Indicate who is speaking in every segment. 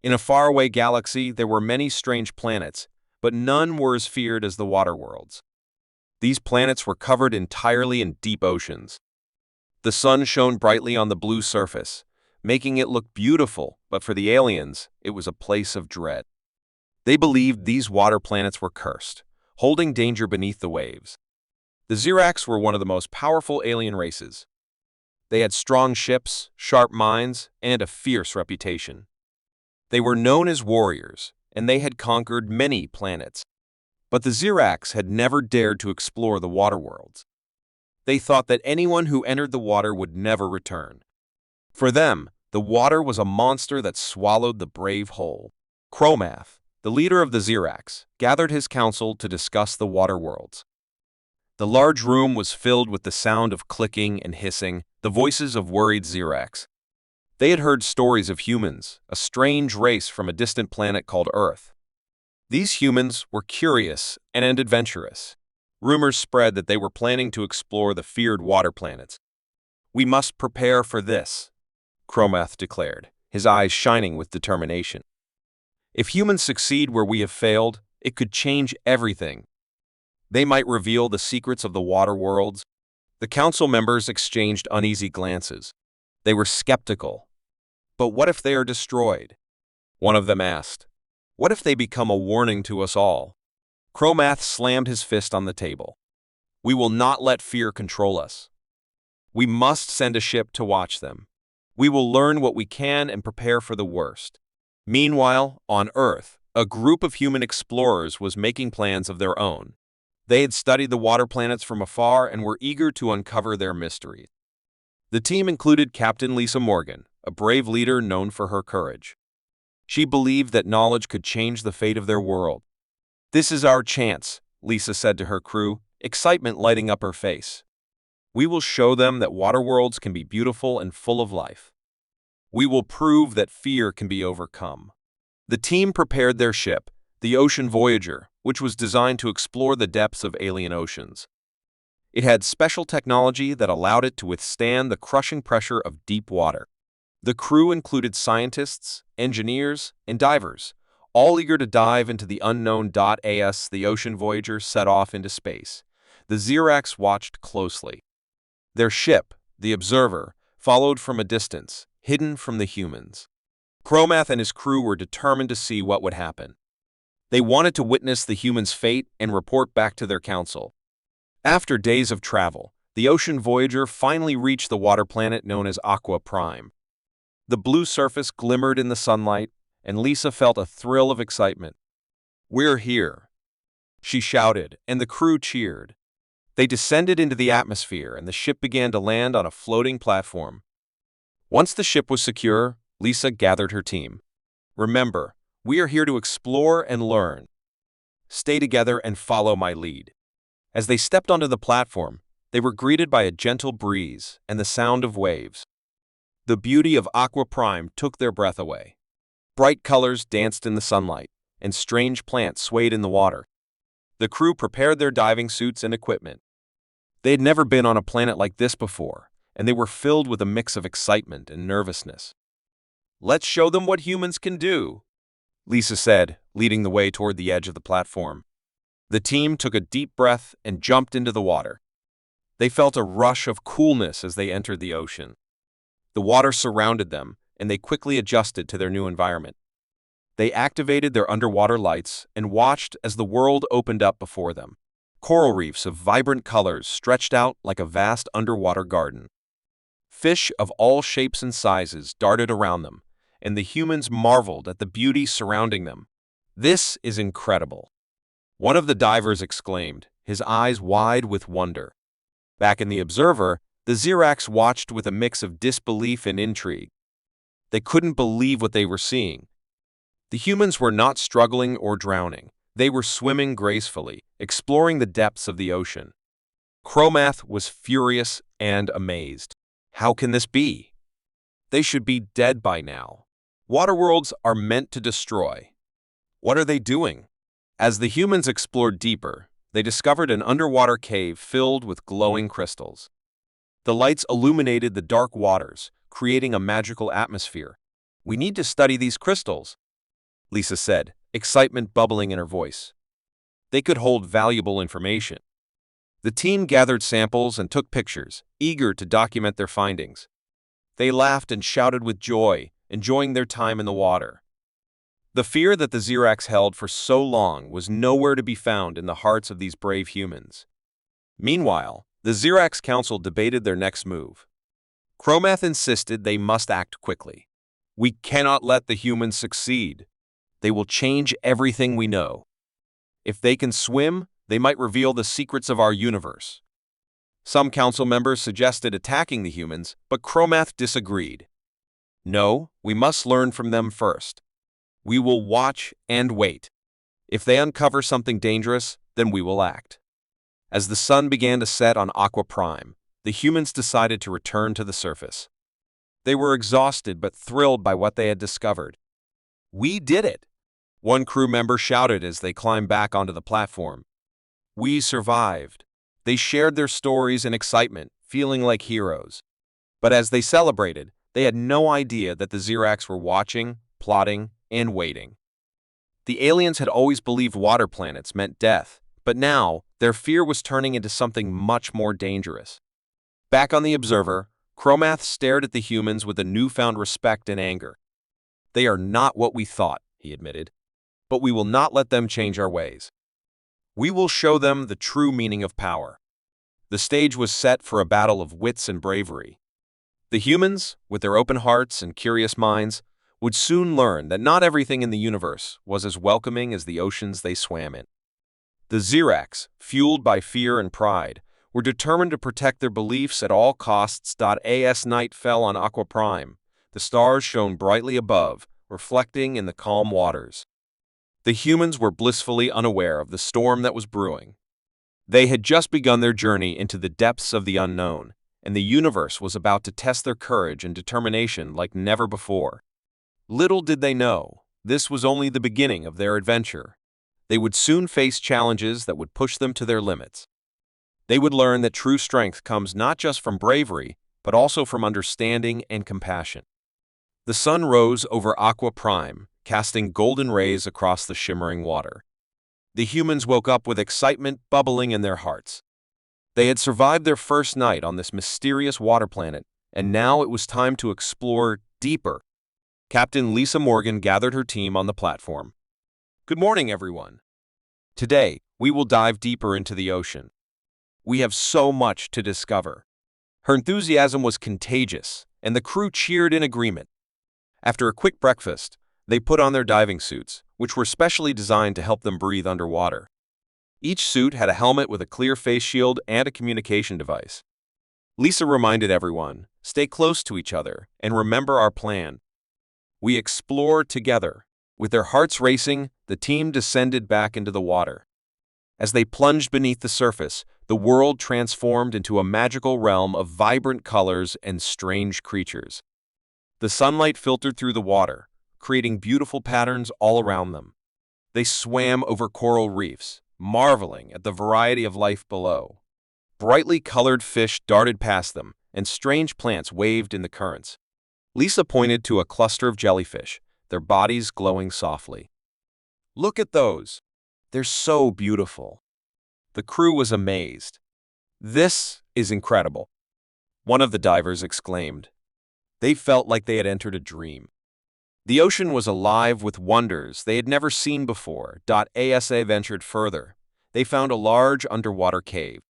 Speaker 1: In a faraway galaxy, there were many strange planets, but none were as feared as the water worlds. These planets were covered entirely in deep oceans. The sun shone brightly on the blue surface, making it look beautiful, but for the aliens, it was a place of dread. They believed these water planets were cursed, holding danger beneath the waves. The Xerax were one of the most powerful alien races. They had strong ships, sharp minds, and a fierce reputation. They were known as warriors, and they had conquered many planets. But the Xerax had never dared to explore the water worlds. They thought that anyone who entered the water would never return. For them, the water was a monster that swallowed the brave whole. Chromath, the leader of the Xerax, gathered his council to discuss the water worlds. The large room was filled with the sound of clicking and hissing, the voices of worried Xerax. They had heard stories of humans, a strange race from a distant planet called Earth. These humans were curious and adventurous. Rumors spread that they were planning to explore the feared water planets. "We must prepare for this," Chromath declared, his eyes shining with determination. "If humans succeed where we have failed, it could change everything. They might reveal the secrets of the water worlds." The council members exchanged uneasy glances. They were skeptical. "But what if they are destroyed?" one of them asked. "What if they become a warning to us all?" Chromath slammed his fist on the table. "We will not let fear control us. We must send a ship to watch them. We will learn what we can and prepare for the worst." Meanwhile, on Earth, a group of human explorers was making plans of their own. They had studied the water planets from afar and were eager to uncover their mysteries. The team included Captain Lisa Morgan, a brave leader known for her courage. She believed that knowledge could change the fate of their world. "This is our chance," Lisa said to her crew, excitement lighting up her face. "We will show them that water worlds can be beautiful and full of life. We will prove that fear can be overcome." The team prepared their ship, the Ocean Voyager, which was designed to explore the depths of alien oceans. It had special technology that allowed it to withstand the crushing pressure of deep water. The crew included scientists, engineers, and divers, all eager to dive into the unknown. As the Ocean Voyager set off into space, the Xerax watched closely. Their ship, the Observer, followed from a distance, hidden from the humans. Chromath and his crew were determined to see what would happen. They wanted to witness the humans' fate and report back to their council. After days of travel, the Ocean Voyager finally reached the water planet known as Aqua Prime. The blue surface glimmered in the sunlight, and Lisa felt a thrill of excitement. "We're here," she shouted, and the crew cheered. They descended into the atmosphere, and the ship began to land on a floating platform. Once the ship was secure, Lisa gathered her team. "Remember, we are here to explore and learn. Stay together and follow my lead." As they stepped onto the platform, they were greeted by a gentle breeze and the sound of waves. The beauty of Aqua Prime took their breath away. Bright colors danced in the sunlight, and strange plants swayed in the water. The crew prepared their diving suits and equipment. They had never been on a planet like this before, and they were filled with a mix of excitement and nervousness. "Let's show them what humans can do," Lisa said, leading the way toward the edge of the platform. The team took a deep breath and jumped into the water. They felt a rush of coolness as they entered the ocean. The water surrounded them, and they quickly adjusted to their new environment. They activated their underwater lights and watched as the world opened up before them. Coral reefs of vibrant colors stretched out like a vast underwater garden. Fish of all shapes and sizes darted around them, and the humans marveled at the beauty surrounding them. "This is incredible," one of the divers exclaimed, his eyes wide with wonder. Back in the Observer, the Xerax watched with a mix of disbelief and intrigue. They couldn't believe what they were seeing. The humans were not struggling or drowning. They were swimming gracefully, exploring the depths of the ocean. Chromath was furious and amazed. How can this be? They should be dead by now. Waterworlds are meant to destroy. What are they doing? As the humans explored deeper, they discovered an underwater cave filled with glowing crystals. The lights illuminated the dark waters, creating a magical atmosphere. "We need to study these crystals," Lisa said, excitement bubbling in her voice. They could hold valuable information. The team gathered samples and took pictures, eager to document their findings. They laughed and shouted with joy, enjoying their time in the water. The fear that the Xerax held for so long was nowhere to be found in the hearts of these brave humans. Meanwhile, the Xerax Council debated their next move. Chromath insisted they must act quickly. We cannot let the humans succeed. They will change everything we know. If they can swim, they might reveal the secrets of our universe. Some council members suggested attacking the humans, but Chromath disagreed. No, we must learn from them first. We will watch and wait. If they uncover something dangerous, then we will act. As the sun began to set on Aqua Prime, the humans decided to return to the surface. They were exhausted but thrilled by what they had discovered. We did it! One crew member shouted as they climbed back onto the platform. We survived. They shared their stories in excitement, feeling like heroes. But as they celebrated, they had no idea that the Xerax were watching, plotting, and waiting. The aliens had always believed water planets meant death, but now their fear was turning into something much more dangerous. Back on the Observer, Chromath stared at the humans with a newfound respect and anger. They are not what we thought, he admitted, but we will not let them change our ways. We will show them the true meaning of power. The stage was set for a battle of wits and bravery. The humans, with their open hearts and curious minds, would soon learn that not everything in the universe was as welcoming as the oceans they swam in. The Xerax, fueled by fear and pride, were determined to protect their beliefs at all costs. As night fell on Aqua Prime, the stars shone brightly above, reflecting in the calm waters. The humans were blissfully unaware of the storm that was brewing. They had just begun their journey into the depths of the unknown, and the universe was about to test their courage and determination like never before. Little did they know, this was only the beginning of their adventure. They would soon face challenges that would push them to their limits. They would learn that true strength comes not just from bravery, but also from understanding and compassion. The sun rose over Aqua Prime, casting golden rays across the shimmering water. The humans woke up with excitement bubbling in their hearts. They had survived their first night on this mysterious water planet, and now it was time to explore deeper. Captain Lisa Morgan gathered her team on the platform. Good morning, everyone. Today, we will dive deeper into the ocean. We have so much to discover. Her enthusiasm was contagious, and the crew cheered in agreement. After a quick breakfast, they put on their diving suits, which were specially designed to help them breathe underwater. Each suit had a helmet with a clear face shield and a communication device. Lisa reminded everyone, stay close to each other and remember our plan. We explore together. With their hearts racing, the team descended back into the water. As they plunged beneath the surface, the world transformed into a magical realm of vibrant colors and strange creatures. The sunlight filtered through the water, creating beautiful patterns all around them. They swam over coral reefs, marveling at the variety of life below. Brightly colored fish darted past them, and strange plants waved in the currents. Lisa pointed to a cluster of jellyfish, their bodies glowing softly. Look at those! They're so beautiful. The crew was amazed. This is incredible, one of the divers exclaimed. They felt like they had entered a dream. The ocean was alive with wonders they had never seen before. As they ventured further, they found a large underwater cave.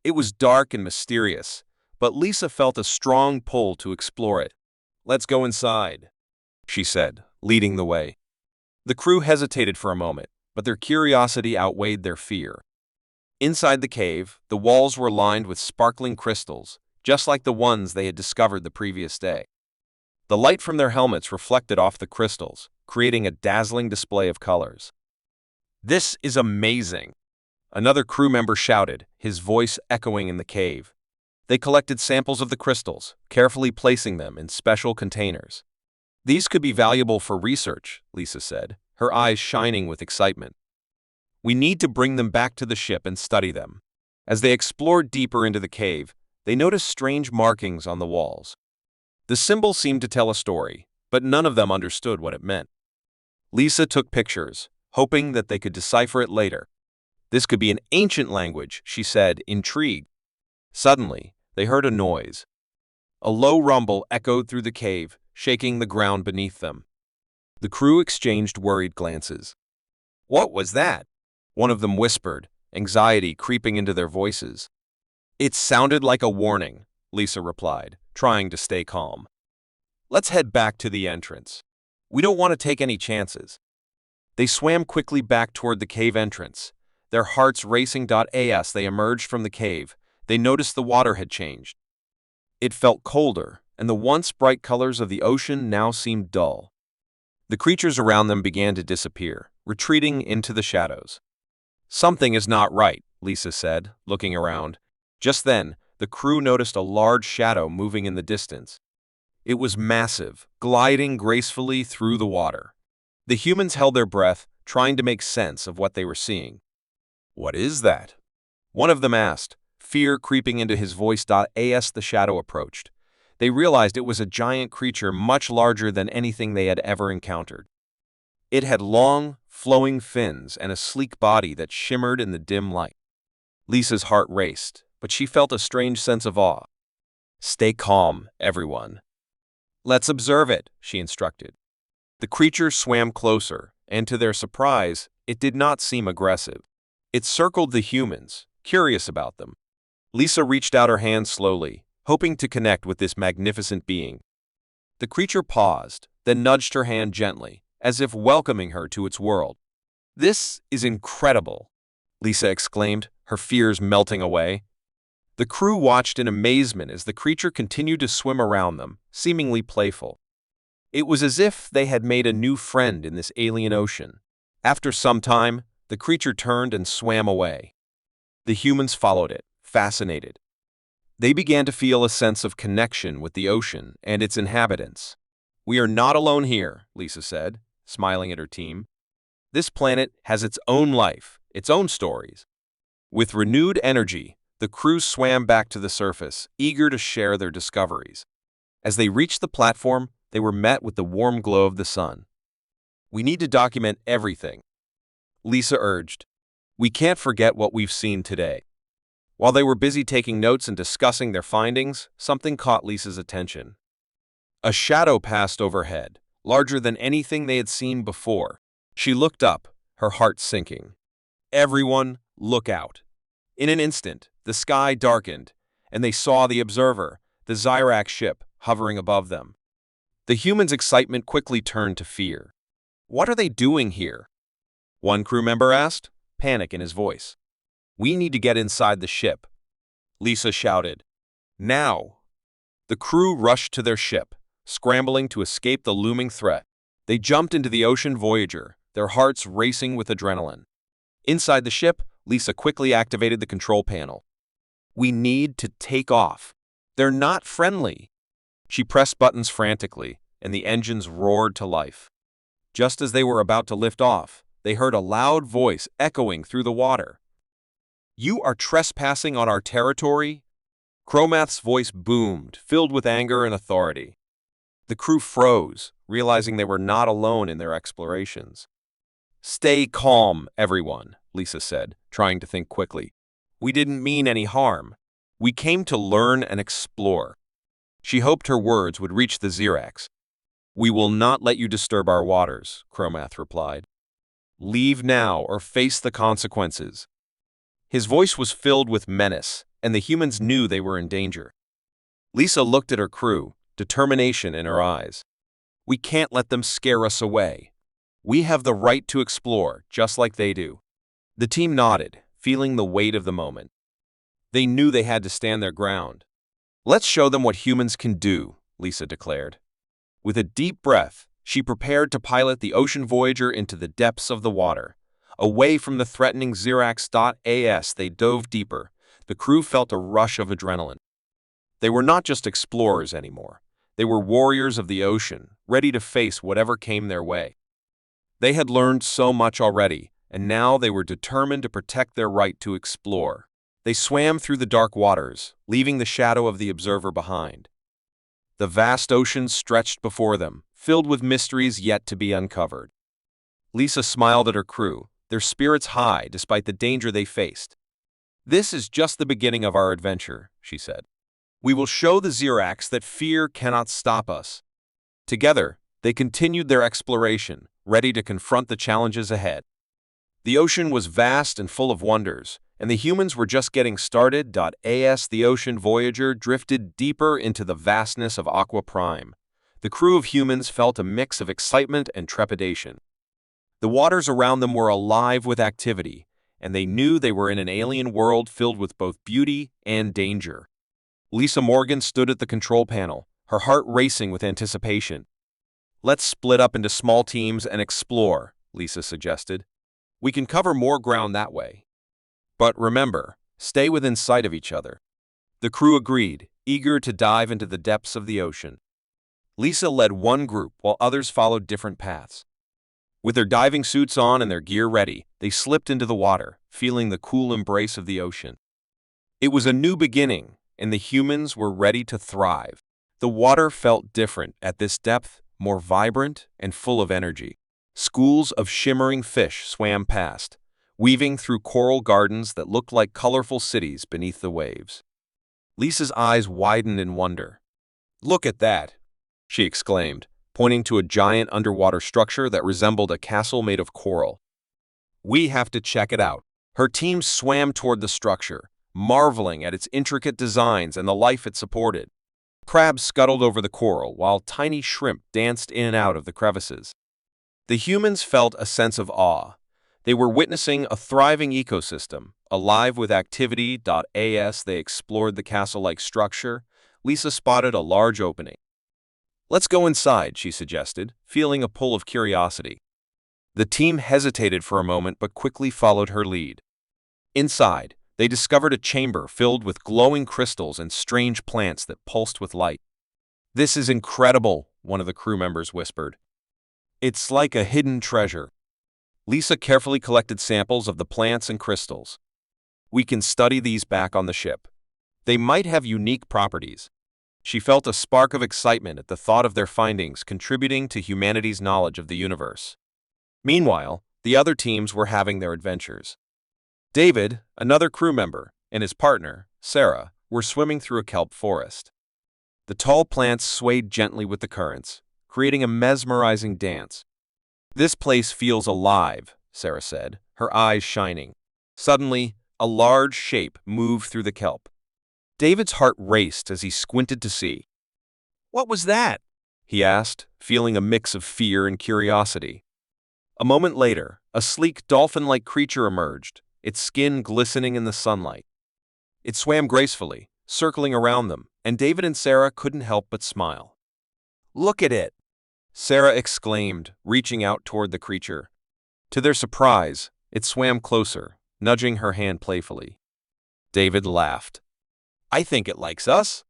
Speaker 1: It was dark and mysterious, but Lisa felt a strong pull to explore it. Let's go inside, she said, leading the way. The crew hesitated for a moment, but their curiosity outweighed their fear. Inside the cave, the walls were lined with sparkling crystals, just like the ones they had discovered the previous day. The light from their helmets reflected off the crystals, creating a dazzling display of colors. This is amazing! Another crew member shouted, his voice echoing in the cave. They collected samples of the crystals, carefully placing them in special containers. These could be valuable for research, Lisa said, her eyes shining with excitement. We need to bring them back to the ship and study them. As they explored deeper into the cave, they noticed strange markings on the walls. The symbols seemed to tell a story, but none of them understood what it meant. Lisa took pictures, hoping that they could decipher it later. This could be an ancient language, she said, intrigued. Suddenly, they heard a noise. A low rumble echoed through the cave, shaking the ground beneath them. The crew exchanged worried glances. "What was that?" one of them whispered, anxiety creeping into their voices. "It sounded like a warning," Lisa replied, trying to stay calm. "Let's head back to the entrance. We don't want to take any chances." They swam quickly back toward the cave entrance, their hearts racing. As they emerged from the cave, they noticed the water had changed. It felt colder, and the once bright colors of the ocean now seemed dull. The creatures around them began to disappear, retreating into the shadows. "Something is not right," Lisa said, looking around. Just then, the crew noticed a large shadow moving in the distance. It was massive, gliding gracefully through the water. The humans held their breath, trying to make sense of what they were seeing. "What is that?" one of them asked, fear creeping into his voice. As the shadow approached, they realized it was a giant creature much larger than anything they had ever encountered. It had long, flowing fins and a sleek body that shimmered in the dim light. Lisa's heart raced, but she felt a strange sense of awe. "Stay calm, everyone. Let's observe it," she instructed. The creature swam closer, and to their surprise, it did not seem aggressive. It circled the humans, curious about them. Lisa reached out her hand slowly, hoping to connect with this magnificent being. The creature paused, then nudged her hand gently, as if welcoming her to its world. "This is incredible," Lisa exclaimed, her fears melting away. The crew watched in amazement as the creature continued to swim around them, seemingly playful. It was as if they had made a new friend in this alien ocean. After some time, the creature turned and swam away. The humans followed it, fascinated. They began to feel a sense of connection with the ocean and its inhabitants. "We are not alone here," Lisa said, smiling at her team. "This planet has its own life, its own stories." With renewed energy, the crew swam back to the surface, eager to share their discoveries. As they reached the platform, they were met with the warm glow of the sun. "We need to document everything," Lisa urged. "We can't forget what we've seen today." While they were busy taking notes and discussing their findings, something caught Lisa's attention. A shadow passed overhead, larger than anything they had seen before. She looked up, her heart sinking. "Everyone, look out." In an instant, the sky darkened, and they saw the Observer, the Zyrax ship, hovering above them. The humans' excitement quickly turned to fear. "What are they doing here?" one crew member asked, panic in his voice. "We need to get inside the ship," Lisa shouted. "Now!" The crew rushed to their ship, scrambling to escape the looming threat. They jumped into the Ocean Voyager, their hearts racing with adrenaline. Inside the ship, Lisa quickly activated the control panel. "We need to take off. They're not friendly." She pressed buttons frantically, and the engines roared to life. Just as they were about to lift off, they heard a loud voice echoing through the water. "You are trespassing on our territory?" Cromath's voice boomed, filled with anger and authority. The crew froze, realizing they were not alone in their explorations. "Stay calm, everyone," Lisa said, trying to think quickly. "We didn't mean any harm. We came to learn and explore." She hoped her words would reach the Zyrax. "We will not let you disturb our waters," Cromath replied. "Leave now or face the consequences." His voice was filled with menace, and the humans knew they were in danger. Lisa looked at her crew, determination in her eyes. "We can't let them scare us away. We have the right to explore, just like they do." The team nodded, feeling the weight of the moment. They knew they had to stand their ground. "Let's show them what humans can do," Lisa declared. With a deep breath, she prepared to pilot the Ocean Voyager into the depths of the water. Away from the threatening Zyrax. As they dove deeper, the crew felt a rush of adrenaline. They were not just explorers anymore. They were warriors of the ocean, ready to face whatever came their way. They had learned so much already, and now they were determined to protect their right to explore. They swam through the dark waters, leaving the shadow of the Observer behind. The vast ocean stretched before them, filled with mysteries yet to be uncovered. Lisa smiled at her crew, their spirits high despite the danger they faced. "This is just the beginning of our adventure," she said. "We will show the Xerax that fear cannot stop us." Together, they continued their exploration, ready to confront the challenges ahead. The ocean was vast and full of wonders, and the humans were just getting started. As the ocean voyager drifted deeper into the vastness of Aqua Prime, the crew of humans felt a mix of excitement and trepidation. The waters around them were alive with activity, and they knew they were in an alien world filled with both beauty and danger. Lisa Morgan stood at the control panel, her heart racing with anticipation. "Let's split up into small teams and explore," Lisa suggested. "We can cover more ground that way. But remember, stay within sight of each other." The crew agreed, eager to dive into the depths of the ocean. Lisa led one group while others followed different paths. With their diving suits on and their gear ready, they slipped into the water, feeling the cool embrace of the ocean. It was a new beginning, and the humans were ready to thrive. The water felt different at this depth, more vibrant and full of energy. Schools of shimmering fish swam past, weaving through coral gardens that looked like colorful cities beneath the waves. Lisa's eyes widened in wonder. "Look at that!" she exclaimed, pointing to a giant underwater structure that resembled a castle made of coral. "We have to check it out." Her team swam toward the structure, marveling at its intricate designs and the life it supported. Crabs scuttled over the coral, while tiny shrimp danced in and out of the crevices. The humans felt a sense of awe. They were witnessing a thriving ecosystem, alive with activity. As they explored the castle-like structure, Lisa spotted a large opening. "Let's go inside," she suggested, feeling a pull of curiosity. The team hesitated for a moment but quickly followed her lead. Inside, they discovered a chamber filled with glowing crystals and strange plants that pulsed with light. "This is incredible," one of the crew members whispered. "It's like a hidden treasure." Lisa carefully collected samples of the plants and crystals. "We can study these back on the ship. They might have unique properties." She felt a spark of excitement at the thought of their findings contributing to humanity's knowledge of the universe. Meanwhile, the other teams were having their adventures. David, another crew member, and his partner, Sarah, were swimming through a kelp forest. The tall plants swayed gently with the currents, creating a mesmerizing dance. "This place feels alive," Sarah said, her eyes shining. Suddenly, a large shape moved through the kelp. David's heart raced as he squinted to see. "What was that?" he asked, feeling a mix of fear and curiosity. A moment later, a sleek dolphin-like creature emerged, its skin glistening in the sunlight. It swam gracefully, circling around them, and David and Sarah couldn't help but smile. "Look at it!" Sarah exclaimed, reaching out toward the creature. To their surprise, it swam closer, nudging her hand playfully. David laughed. "I think it likes us."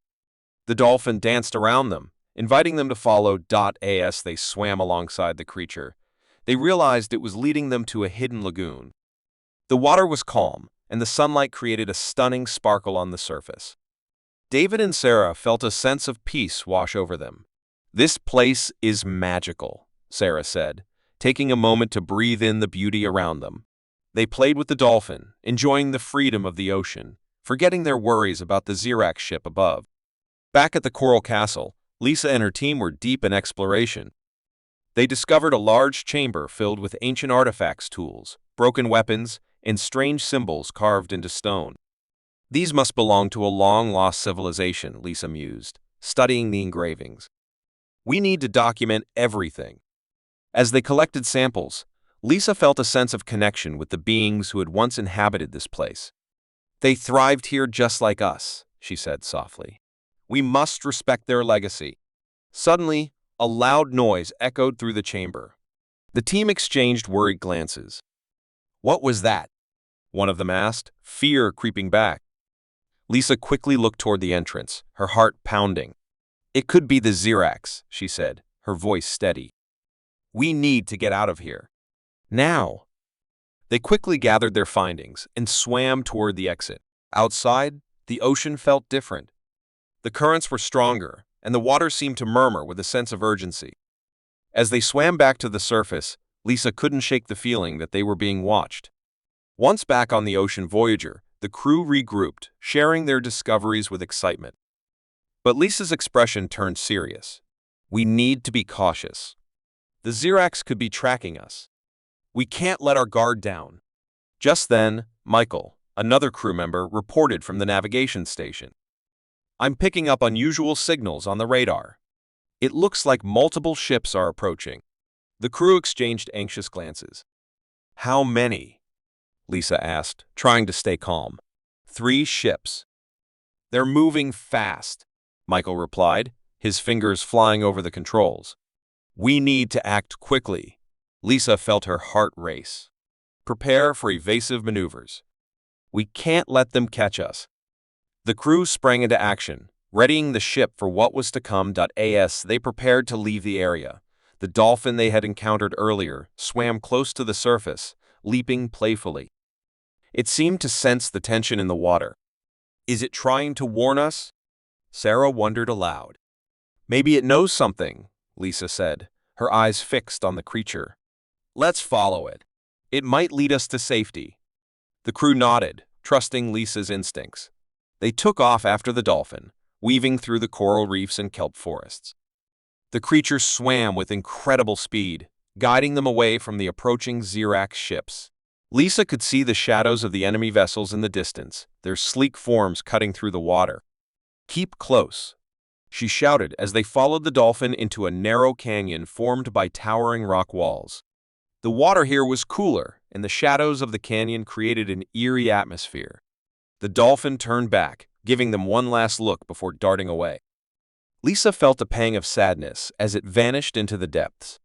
Speaker 1: The dolphin danced around them, inviting them to follow. As they swam alongside the creature, they realized it was leading them to a hidden lagoon. The water was calm, and the sunlight created a stunning sparkle on the surface. David and Sarah felt a sense of peace wash over them. "This place is magical," Sarah said, taking a moment to breathe in the beauty around them. They played with the dolphin, enjoying the freedom of the ocean, forgetting their worries about the Xerax ship above. Back at the Coral Castle, Lisa and her team were deep in exploration. They discovered a large chamber filled with ancient artifacts, tools, broken weapons, and strange symbols carved into stone. "These must belong to a long-lost civilization," Lisa mused, studying the engravings. "We need to document everything." As they collected samples, Lisa felt a sense of connection with the beings who had once inhabited this place. "They thrived here just like us," she said softly. "We must respect their legacy." Suddenly, a loud noise echoed through the chamber. The team exchanged worried glances. "What was that?" one of them asked, fear creeping back. Lisa quickly looked toward the entrance, her heart pounding. "It could be the Xerax," she said, her voice steady. "We need to get out of here. Now." They quickly gathered their findings and swam toward the exit. Outside, the ocean felt different. The currents were stronger, and the water seemed to murmur with a sense of urgency. As they swam back to the surface, Lisa couldn't shake the feeling that they were being watched. Once back on the Ocean Voyager, the crew regrouped, sharing their discoveries with excitement. But Lisa's expression turned serious. We need to be cautious. The Xerax could be tracking us. We can't let our guard down. Just then, Michael, another crew member, reported from the navigation station. I'm picking up unusual signals on the radar. It looks like multiple ships are approaching. The crew exchanged anxious glances. How many? Lisa asked, trying to stay calm. 3 ships. They're moving fast, Michael replied, his fingers flying over the controls. We need to act quickly. Lisa felt her heart race. Prepare for evasive maneuvers. We can't let them catch us. The crew sprang into action, readying the ship for what was to come. As they prepared to leave the area, the dolphin they had encountered earlier swam close to the surface, leaping playfully. It seemed to sense the tension in the water. Is it trying to warn us? Sarah wondered aloud. Maybe it knows something, Lisa said, her eyes fixed on the creature. Let's follow it. It might lead us to safety. The crew nodded, trusting Lisa's instincts. They took off after the dolphin, weaving through the coral reefs and kelp forests. The creature swam with incredible speed, guiding them away from the approaching Xerax ships. Lisa could see the shadows of the enemy vessels in the distance, their sleek forms cutting through the water. Keep close, she shouted as they followed the dolphin into a narrow canyon formed by towering rock walls. The water here was cooler, and the shadows of the canyon created an eerie atmosphere. The dolphin turned back, giving them one last look before darting away. Lisa felt a pang of sadness as it vanished into the depths.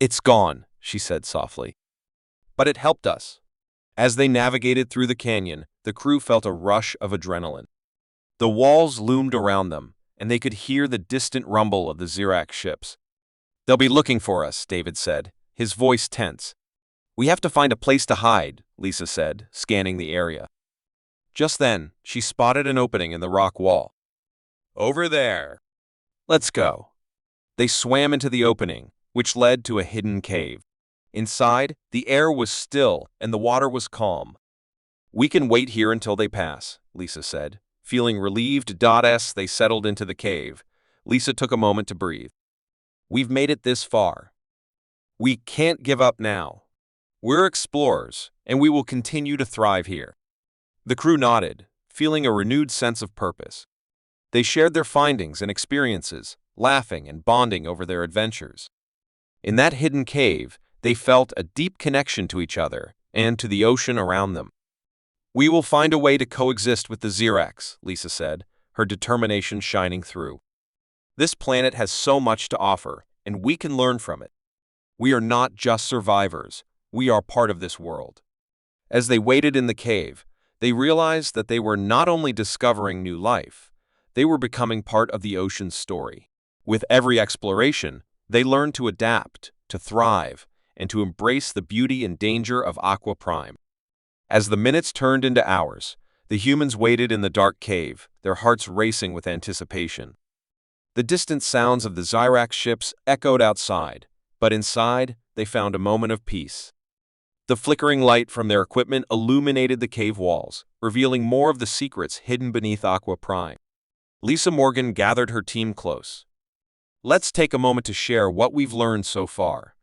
Speaker 1: It's gone, she said softly. But it helped us. As they navigated through the canyon, the crew felt a rush of adrenaline. The walls loomed around them, and they could hear the distant rumble of the Xerax ships. They'll be looking for us, David said, his voice tense. We have to find a place to hide, Lisa said, scanning the area. Just then, she spotted an opening in the rock wall. Over there. Let's go. They swam into the opening, which led to a hidden cave. Inside, the air was still and the water was calm. We can wait here until they pass, Lisa said. Feeling relieved, as they settled into the cave, Lisa took a moment to breathe. We've made it this far. We can't give up now. We're explorers, and we will continue to thrive here. The crew nodded, feeling a renewed sense of purpose. They shared their findings and experiences, laughing and bonding over their adventures. In that hidden cave, they felt a deep connection to each other and to the ocean around them. We will find a way to coexist with the Xerax, Lisa said, her determination shining through. This planet has so much to offer, and we can learn from it. We are not just survivors, we are part of this world. As they waited in the cave, they realized that they were not only discovering new life, they were becoming part of the ocean's story. With every exploration, they learned to adapt, to thrive, and to embrace the beauty and danger of Aqua Prime. As the minutes turned into hours, the humans waited in the dark cave, their hearts racing with anticipation. The distant sounds of the Xerax ships echoed outside, but inside, they found a moment of peace. The flickering light from their equipment illuminated the cave walls, revealing more of the secrets hidden beneath Aqua Prime. Lisa Morgan gathered her team close. Let's take a moment to share what we've learned so far.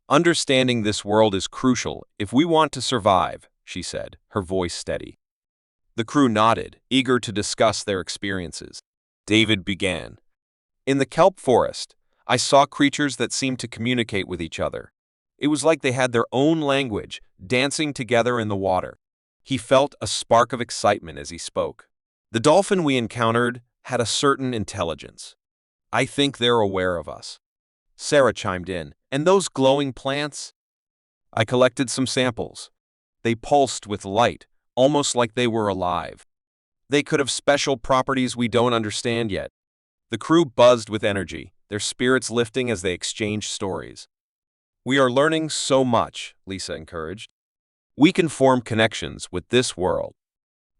Speaker 1: Understanding this world is crucial if we want to survive, she said, her voice steady. The crew nodded, eager to discuss their experiences. David began. In the kelp forest, I saw creatures that seemed to communicate with each other. It was like they had their own language, dancing together in the water. He felt a spark of excitement as he spoke. The dolphin we encountered had a certain intelligence. I think they're aware of us. Sarah chimed in. And those glowing plants? I collected some samples. They pulsed with light, almost like they were alive. They could have special properties we don't understand yet. The crew buzzed with energy, their spirits lifting as they exchanged stories. We are learning so much, Lisa encouraged. We can form connections with this world,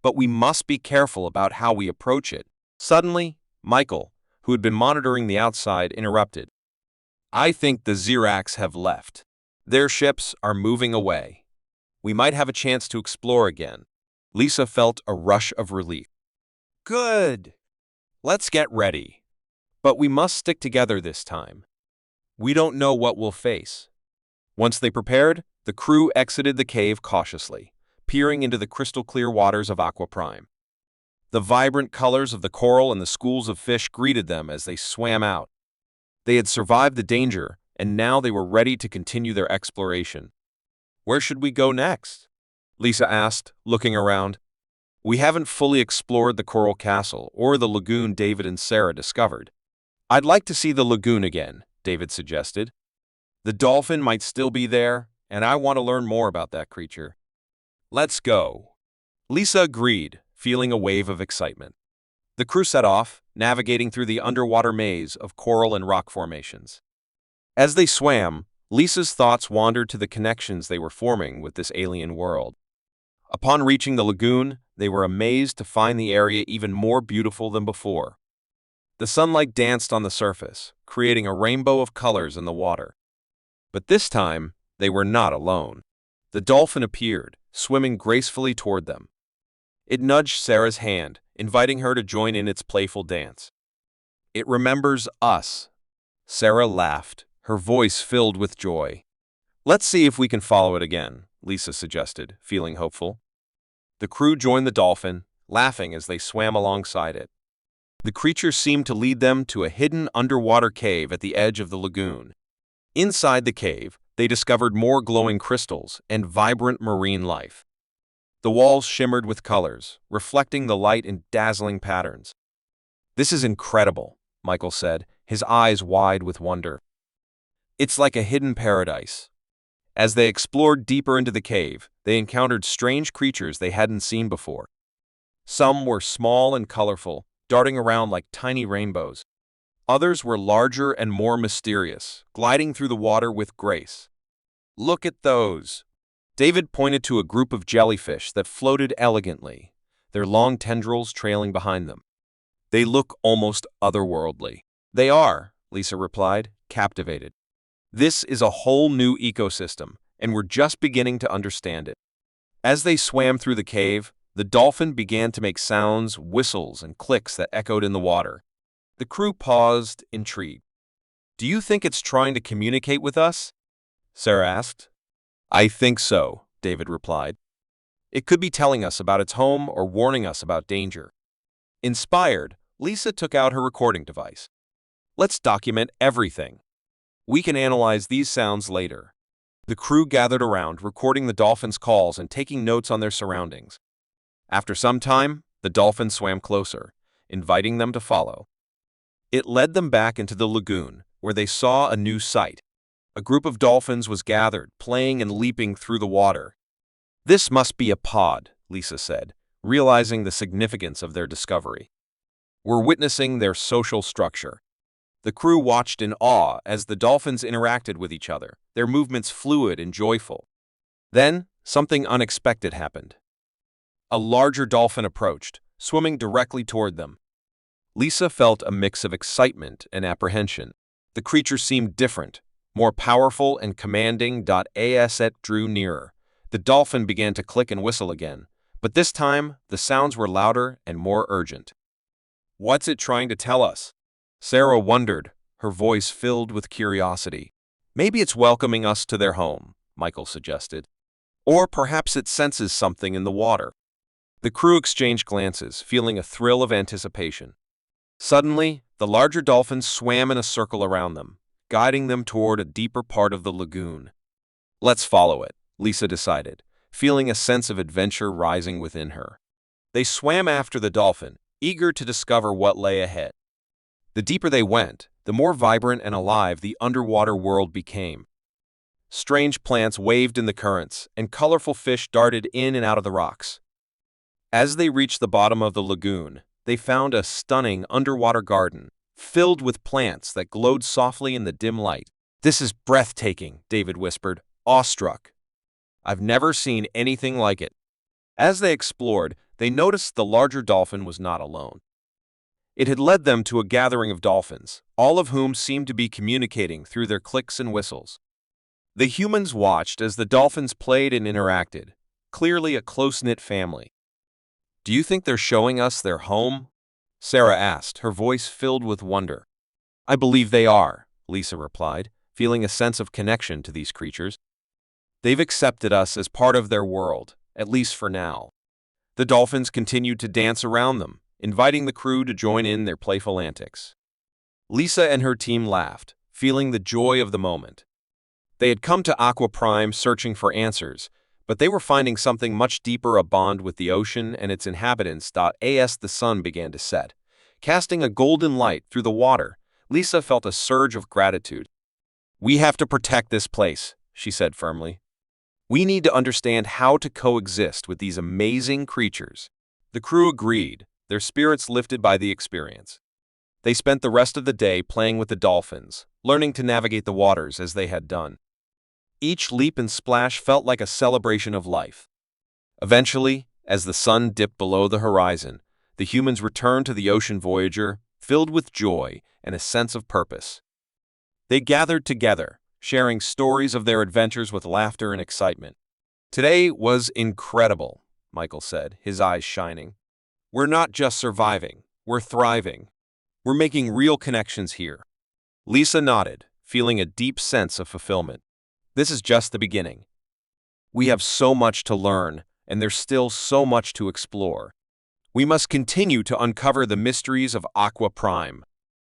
Speaker 1: but we must be careful about how we approach it. Suddenly, Michael, who had been monitoring the outside, interrupted. I think the Xerax have left. Their ships are moving away. We might have a chance to explore again. Lisa felt a rush of relief. Good. Let's get ready. But we must stick together this time. We don't know what we'll face. Once they prepared, the crew exited the cave cautiously, peering into the crystal-clear waters of Aqua Prime. The vibrant colors of the coral and the schools of fish greeted them as they swam out. They had survived the danger, and now they were ready to continue their exploration. Where should we go next? Lisa asked, looking around. We haven't fully explored the coral castle or the lagoon David and Sarah discovered. I'd like to see the lagoon again, David suggested. The dolphin might still be there, and I want to learn more about that creature. Let's go. Lisa agreed, feeling a wave of excitement. The crew set off, navigating through the underwater maze of coral and rock formations. As they swam, Lisa's thoughts wandered to the connections they were forming with this alien world. Upon reaching the lagoon, they were amazed to find the area even more beautiful than before. The sunlight danced on the surface, creating a rainbow of colors in the water. But this time, they were not alone. The dolphin appeared, swimming gracefully toward them. It nudged Sarah's hand, inviting her to join in its playful dance. It remembers us. Sarah laughed, her voice filled with joy. Let's see if we can follow it again, Lisa suggested, feeling hopeful. The crew joined the dolphin, laughing as they swam alongside it. The creature seemed to lead them to a hidden underwater cave at the edge of the lagoon. Inside the cave, they discovered more glowing crystals and vibrant marine life. The walls shimmered with colors, reflecting the light in dazzling patterns. This is incredible, Michael said, his eyes wide with wonder. It's like a hidden paradise. As they explored deeper into the cave, they encountered strange creatures they hadn't seen before. Some were small and colorful, darting around like tiny rainbows. Others were larger and more mysterious, gliding through the water with grace. Look at those! David pointed to a group of jellyfish that floated elegantly, their long tendrils trailing behind them. They look almost otherworldly. They are, Lisa replied, captivated. This is a whole new ecosystem, and we're just beginning to understand it. As they swam through the cave, the dolphin began to make sounds, whistles, and clicks that echoed in the water. The crew paused, intrigued. Do you think it's trying to communicate with us? Sarah asked. I think so, David replied. It could be telling us about its home or warning us about danger. Inspired, Lisa took out her recording device. Let's document everything. We can analyze these sounds later. The crew gathered around, recording the dolphin's calls and taking notes on their surroundings. After some time, the dolphin swam closer, inviting them to follow. It led them back into the lagoon, where they saw a new sight. A group of dolphins was gathered, playing and leaping through the water. This must be a pod, Lisa said, realizing the significance of their discovery. We're witnessing their social structure. The crew watched in awe as the dolphins interacted with each other, their movements fluid and joyful. Then, something unexpected happened. A larger dolphin approached, swimming directly toward them. Lisa felt a mix of excitement and apprehension. The creature seemed different, more powerful and commanding. As it drew nearer, the dolphin began to click and whistle again, but this time the sounds were louder and more urgent. What's it trying to tell us? Sarah wondered, her voice filled with curiosity. Maybe it's welcoming us to their home, Michael suggested. Or perhaps it senses something in the water. The crew exchanged glances, feeling a thrill of anticipation. Suddenly, the larger dolphins swam in a circle around them, guiding them toward a deeper part of the lagoon. Let's follow it, Lisa decided, feeling a sense of adventure rising within her. They swam after the dolphin, eager to discover what lay ahead. The deeper they went, the more vibrant and alive the underwater world became. Strange plants waved in the currents, and colorful fish darted in and out of the rocks. As they reached the bottom of the lagoon, they found a stunning underwater garden, filled with plants that glowed softly in the dim light. This is breathtaking, David whispered, awestruck. I've never seen anything like it. As they explored, they noticed the larger dolphin was not alone. It had led them to a gathering of dolphins, all of whom seemed to be communicating through their clicks and whistles. The humans watched as the dolphins played and interacted, clearly a close-knit family. "Do you think they're showing us their home?" Sarah asked, her voice filled with wonder. "I believe they are," Lisa replied, feeling a sense of connection to these creatures. "They've accepted us as part of their world, at least for now." The dolphins continued to dance around them, inviting the crew to join in their playful antics. Lisa and her team laughed, feeling the joy of the moment. They had come to Aqua Prime searching for answers, but they were finding something much deeper, a bond with the ocean and its inhabitants. As the sun began to set, casting a golden light through the water, Lisa felt a surge of gratitude. "We have to protect this place," she said firmly. "We need to understand how to coexist with these amazing creatures." The crew agreed, their spirits lifted by the experience. They spent the rest of the day playing with the dolphins, learning to navigate the waters as they had done. Each leap and splash felt like a celebration of life. Eventually, as the sun dipped below the horizon, the humans returned to the ocean Voyager, filled with joy and a sense of purpose. They gathered together, sharing stories of their adventures with laughter and excitement. "Today was incredible," Michael said, his eyes shining. "We're not just surviving, we're thriving. We're making real connections here." Lisa nodded, feeling a deep sense of fulfillment. "This is just the beginning. We have so much to learn, and there's still so much to explore. We must continue to uncover the mysteries of Aqua Prime."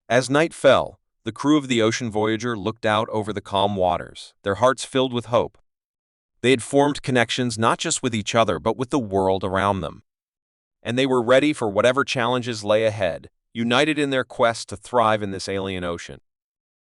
Speaker 1: As night fell, the crew of the Ocean Voyager looked out over the calm waters, their hearts filled with hope. They had formed connections not just with each other but with the world around them. And they were ready for whatever challenges lay ahead, united in their quest to thrive in this alien ocean.